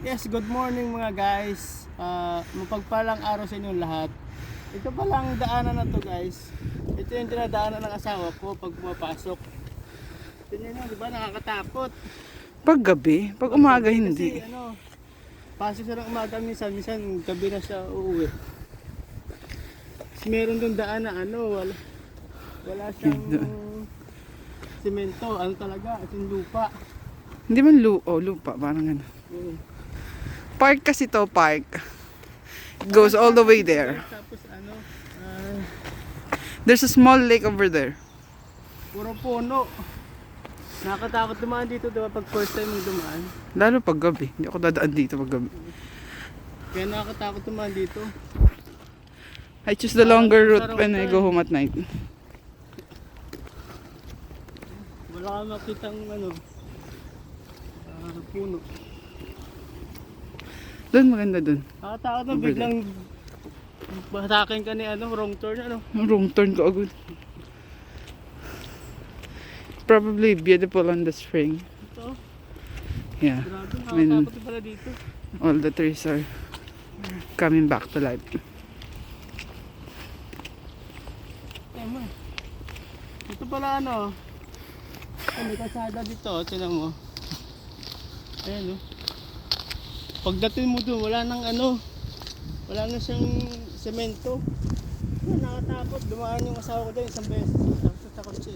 Yes, good morning mga guys. Mapagpalang araw sa inyong lahat. Ito palang daanan na to guys. Ito yung dinadaanan ng asawa ko pag pumapasok. Tingnan nyo, di ba nakakatakot? Pag gabi, pag umaga Kasi hindi. pasok siya ng umaga minsan gabi na siya uuwi. Tapos meron dong daan na wala siyang simento, talaga, as in lupa. Hindi man lupa, parang ano. Yun. Park kasi to, park. It goes all the way there. Tapos There's a small lake over there. puro puno. Nakakatakot dumaan dito, diba, pag first time mong dumaan. Lalo pag gabi. Hindi ako dadaan dito pag gabi. Kaya nakakatakot dumaan dito. I choose the longer route when I go home at night. Wala kang makitang puno. Doon, maganda doon. Nakakatakot na Over biglang batakin ka ni wrong turn Wrong turn ko agad. Probably beautiful on the spring. Ito, Yeah. grabe, When nakakatakot pala dito. all the trees are coming back to life. Tama. Ito pala may kasada dito, tinan mo. Ayan Pagdating mo doon, wala na siyang semento. Nakakatakot, dumaan yung asawa ko dyan isang beses. Tapos sa kotse.